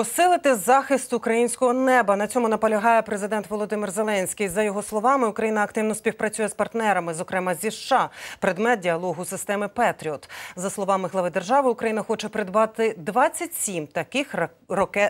Посилити захист українського неба. На цьому наполягає президент Володимир Зеленський. За його словами, Україна активно співпрацює з партнерами, зокрема зі США, предмет діалогу системи «Петріот». За словами глави держави, Україна хоче придбати 27 таких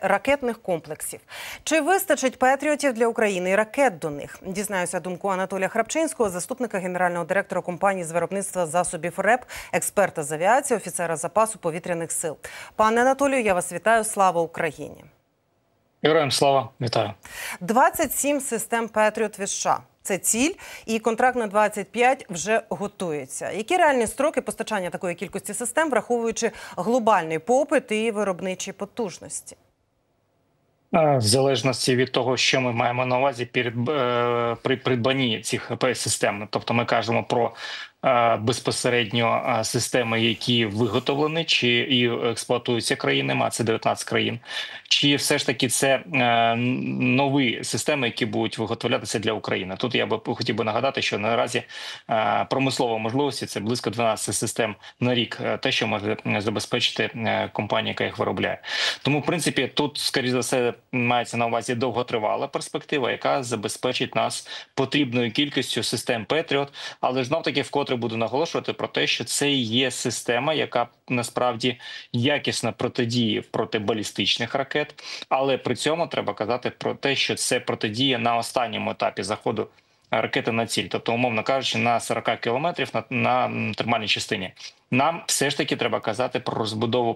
ракетних комплексів. Чи вистачить «Петріотів» для України і ракет до них? Дізнаюся думку Анатолія Храпчинського, заступника генерального директора компанії з виробництва засобів РЕП, експерта з авіації, офіцера запасу повітряних сил. Пане Анатолію, я вас вітаю. Слава Україні! Героям слава, вітаю. 27 систем «Петріот» від США. Це ціль, і контракт на 25 вже готується. Які реальні строки постачання такої кількості систем, враховуючи глобальний попит і виробничі потужності? В залежності від того, що ми маємо на увазі при придбанні цих систем. Тобто ми кажемо про безпосередньо системи, які виготовлені чи і експлуатуються країнами, а це 19 країн, чи все ж таки це нові системи, які будуть виготовлятися для України. Тут я би хотів би нагадати, що наразі промислова можливості – це близько 12 систем на рік, те, що може забезпечити компанія, яка їх виробляє. Тому, в принципі, тут, скоріш за все, мається на увазі довготривала перспектива, яка забезпечить нас потрібною кількістю систем «Петріот», але ж знов-таки вкотре буду наголошувати про те, що це є система, яка насправді якісно протидіє проти балістичних ракет, але при цьому треба казати про те, що це протидія на останньому етапі заходу ракети на ціль, тобто, умовно кажучи, на 40 кілометрів на термальній частині. Нам все ж таки треба казати про розбудову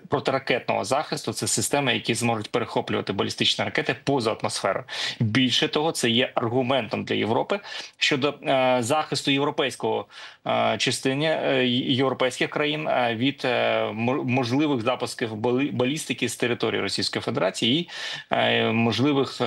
протиракетного захисту. Це системи, які зможуть перехоплювати балістичні ракети поза атмосферою. Більше того, це є аргументом для Європи щодо захисту європейського частини європейських країн від можливих запусків балістики з території Російської Федерації і можливих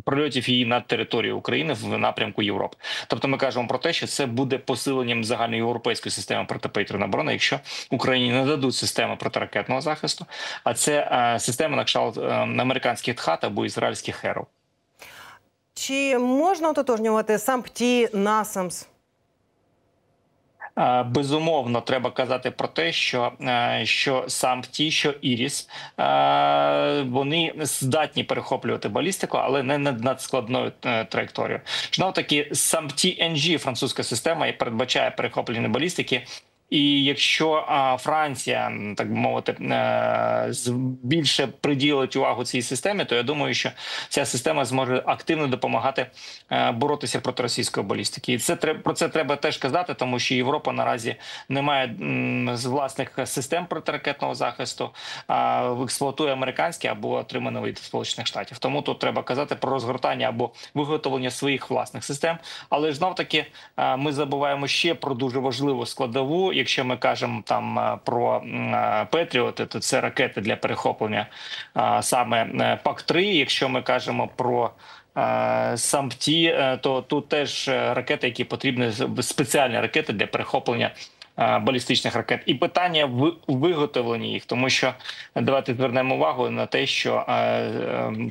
прольотів її над територією України в напрямку Європи. Тобто ми кажемо про те, що це буде посиленням загальноєвропейської системи протиповітряної оборони, якщо Україні не дадуть систему протиракетного захисту, а це система на кшталт американських ТХАТ або ізраїльських Arrow. Чи можна ототожнювати САМПТІ, НАСАМС? Безумовно, треба казати про те, що САМПТІ, що ІРІС, вони здатні перехоплювати балістику, але не над складною траєкторією. Знову-таки, САМПТІ-NG, французька система, передбачає перехоплення балістики. І якщо Франція, так би мовити, більше приділить увагу цій системі, то я думаю, що ця система зможе активно допомагати боротися проти російської балістики. І про це треба теж казати, тому що Європа наразі не має власних систем протиракетного захисту, експлуатує американські або отримані від Сполучених Штатів. Тому тут треба казати про розгортання або виготовлення своїх власних систем. Але ж знов-таки ми забуваємо ще про дуже важливу складову. Якщо ми кажемо там про «Петріоти», то це ракети для перехоплення саме ПАК-3. Якщо ми кажемо про САМПТІ, то тут теж ракети, які потрібні, спеціальні ракети для перехоплення балістичних ракет. І питання в виготовленні їх, тому що давайте звернемо увагу на те, що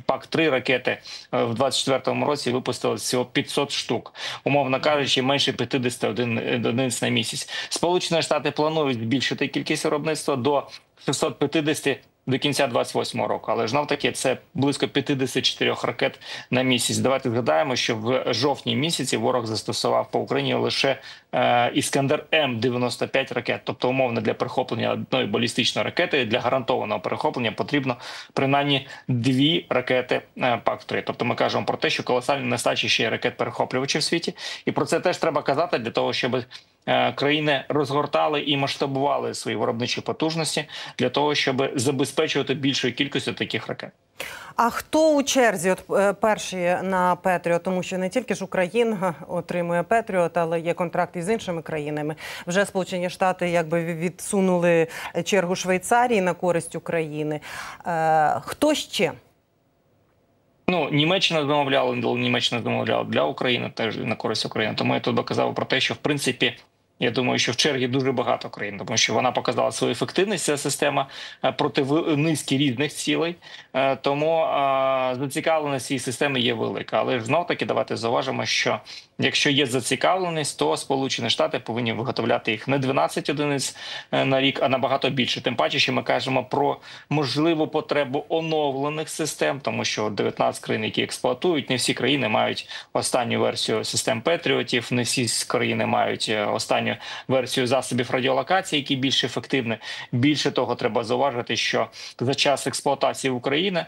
ПАК-3 ракети в 24-му році випустили всього 500 штук. Умовно кажучи, менше 50 одиниць на місяць. Сполучені Штати планують збільшити кількість виробництва до 650 до кінця 28-го року. Але ж навтаки, це близько 54 ракет на місяць. Давайте згадаємо, що в жовтні місяці ворог застосував по Україні лише Іскандер-М 95 ракет. Тобто, умовно, для перехоплення одної балістичної ракети, для гарантованого перехоплення потрібно принаймні 2 ракети ПАК-3. Тобто ми кажемо про те, що колосальна нестача ще є ракет-перехоплювачів в світі. І про це теж треба казати для того, щоб країни розгортали і масштабували свої виробничі потужності для того, щоб забезпечувати більшою кількістю таких ракет. А хто у черзі перші на «Петріот»? Тому що не тільки ж Україна отримує «Петріот», але є контракти з іншими країнами. Вже Сполучені Штати якби відсунули чергу Швейцарії на користь України. Хто ще? Ну, Німеччина замовляла для України, теж на користь України. Тому я тут би казав про те, що, в принципі, Я думаю, що в черзі дуже багато країн, тому що вона показала свою ефективність, ця система проти низки різних цілей. Тому зацікавленість цієї системи є велика. Але ж знов-таки давайте зауважимо, що якщо є зацікавленість, то Сполучені Штати повинні виготовляти їх не 12 одиниць на рік, а набагато більше. Тим паче, що ми кажемо про можливу потребу оновлених систем, тому що 19 країн, які експлуатують, не всі країни мають останню версію систем Петріотів, не всі країни мають останню версію засобів радіолокації, які більш ефективні. Більше того, треба зауважити, що за час експлуатації України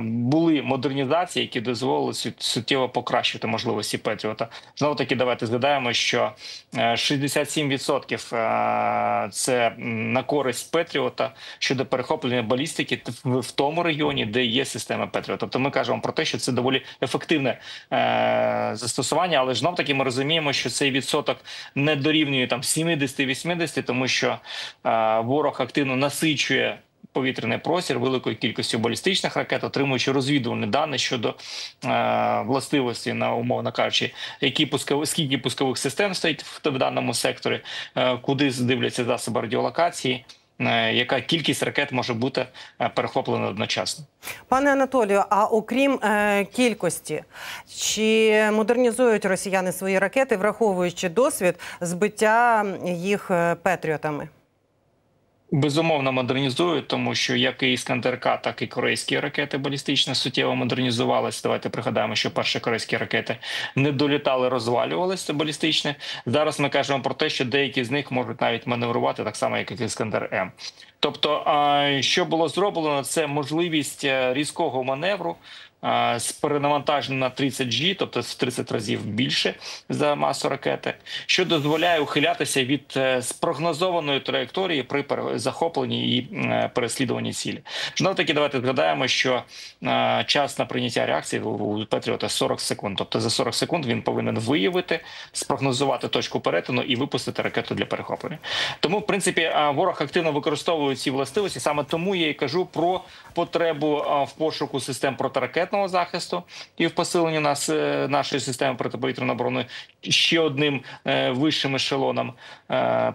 були модернізації, які дозволили суттєво покращити можливості Петріота. Знову таки, давайте згадаємо, що 67% це на користь Петріота щодо перехоплення балістики в тому регіоні, де є система Петріот. Тобто ми кажемо про те, що це доволі ефективне застосування, але знов таки ми розуміємо, що цей відсоток не дорівнює там 70-80, тому що ворог активно насичує повітряний простір великою кількістю балістичних ракет, отримуючи розвідувальні дані щодо властивості, умовно кажучи, скільки пускових систем стоїть в даному секторі, куди дивляться засоби радіолокації, яка кількість ракет може бути перехоплена одночасно. Пане Анатолію, а окрім кількості, чи модернізують росіяни свої ракети, враховуючи досвід збиття їх Петріотами? Безумовно модернізують, тому що як і Іскандер-К, так і корейські ракети балістичні суттєво модернізувалися. Давайте пригадаємо, що перші корейські ракети не долітали, розвалювалися балістичні. Зараз ми кажемо про те, що деякі з них можуть навіть маневрувати так само, як і Іскандер-М. Тобто, що було зроблено, це можливість різкого маневру з перенавантаженням на 30G, тобто в 30 разів більше за масу ракети, що дозволяє ухилятися від спрогнозованої траєкторії при захопленні і переслідуванні цілі. Знову таки, давайте згадаємо, що час на прийняття реакції у Петріота 40 секунд. Тобто за 40 секунд він повинен виявити, спрогнозувати точку перетину і випустити ракету для перехоплення. Тому, в принципі, ворог активно використовує ці властивості. Саме тому я і кажу про потребу в пошуку систем протиракетного захисту і в посиленні нашої системи протиповітряної оборони ще одним вищим ешелоном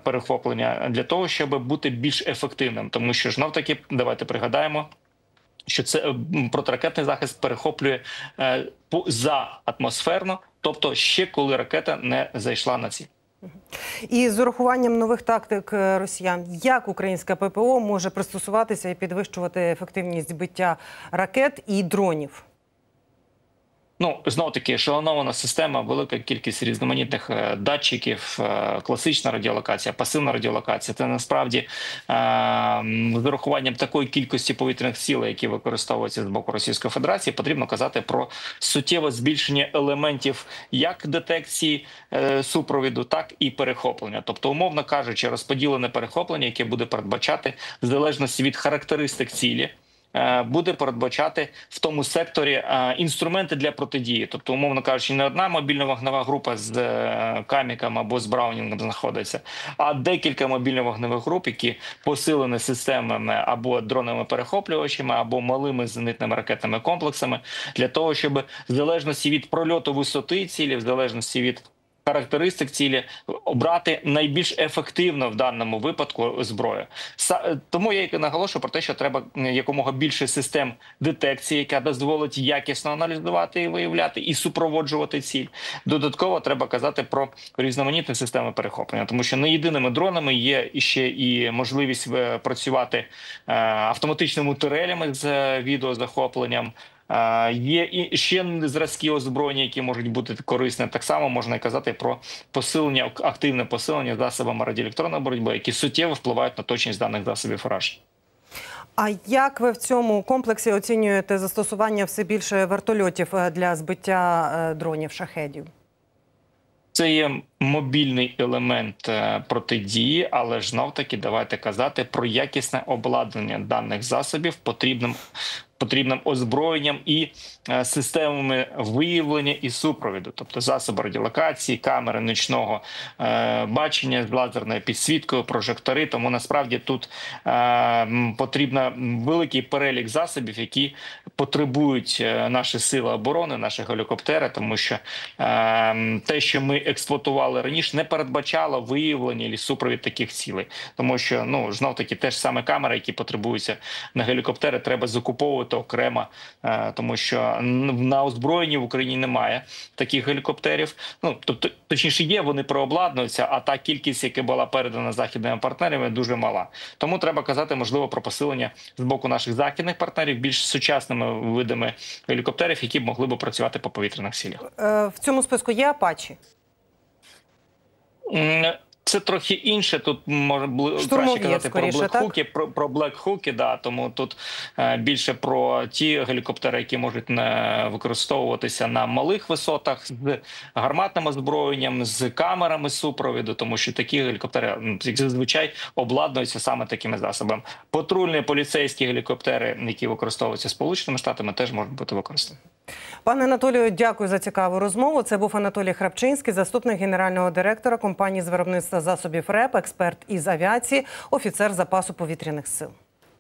перехоплення для того, щоб бути більш ефективним. Тому що, знов таки, давайте пригадаємо, що це протиракетний захист перехоплює за атмосферно, тобто ще коли ракета не зайшла на ціль. І з урахуванням нових тактик росіян, як українська ППО може пристосуватися і підвищувати ефективність збиття ракет і дронів? Ну, знову-таки, ешелонована система, велика кількість різноманітних датчиків, класична радіолокація, пасивна радіолокація. Це насправді з урахуванням такої кількості повітряних цілей, які використовуються з боку Російської Федерації, потрібно казати про суттєве збільшення елементів як детекції супровіду, так і перехоплення. Тобто, умовно кажучи, розподілене перехоплення, яке буде передбачати в залежності від характеристик цілі, буде передбачати в тому секторі інструменти для протидії. Тобто, умовно кажучи, не одна мобільна вогнева група з каміком або з браунінгом знаходиться, а декілька мобільно-вогневих груп, які посилені системами або дронами перехоплювачами, або малими зенитними ракетними комплексами, для того, щоб в залежності від прольоту висоти цілі, в залежності від характеристик цілі, обрати найбільш ефективно в даному випадку зброю. Тому я і наголошую про те, що треба якомога більше систем детекції, яка дозволить якісно аналізувати і виявляти, і супроводжувати ціль. Додатково треба казати про різноманітні системи перехоплення, тому що не єдиними дронами є ще і можливість працювати автоматичними турелями з відеозахопленням. Є і ще зразки озброєння, які можуть бути корисні. Так само можна казати про посилення, активне посилення засобами радіоелектронної боротьби, які суттєво впливають на точність даних засобів ураження. А як ви в цьому комплексі оцінюєте застосування все більше вертольотів для збиття дронів «Шахедів»? Це є мобільний елемент протидії, але ж знов-таки давайте казати про якісне обладнання даних засобів потрібним потрібним озброєнням і системами виявлення і супровіду, тобто засоби радіолокації, камери нічного бачення з лазерною підсвіткою, прожектори. Тому насправді тут потрібно великий перелік засобів, які потребують наші сили оборони, наші гелікоптери, тому що те, що ми експлуатували раніше, не передбачало виявлення і супровід таких цілей. Тому що, знов таки, те ж саме камери, які потребуються на гелікоптери, треба закуповувати окремо, тому що на озброєнні в Україні немає таких гелікоптерів. Тобто, точніше є, вони прообладнуються, а та кількість, яка була передана західними партнерами, дуже мала. Тому треба казати, можливо, про посилення з боку наших західних партнерів більш сучасними видами гелікоптерів, які могли б працювати по повітряних цілях. В цьому списку є «Апачі»? Це трохи інше. Тут може краще казати про блекхуки, да, тому тут більше про ті гелікоптери, які можуть використовуватися на малих висотах з гарматним озброєнням, з камерами супровіду, тому що такі гелікоптери зазвичай обладнуються саме такими засобами. Патрульні поліцейські гелікоптери, які використовуються Сполученими Штатами, теж можуть бути використані. Пане Анатолію, дякую за цікаву розмову. Це був Анатолій Храпчинський, заступник генерального директора компанії з виробництва засобів РЕП, експерт із авіації, офіцер запасу повітряних сил.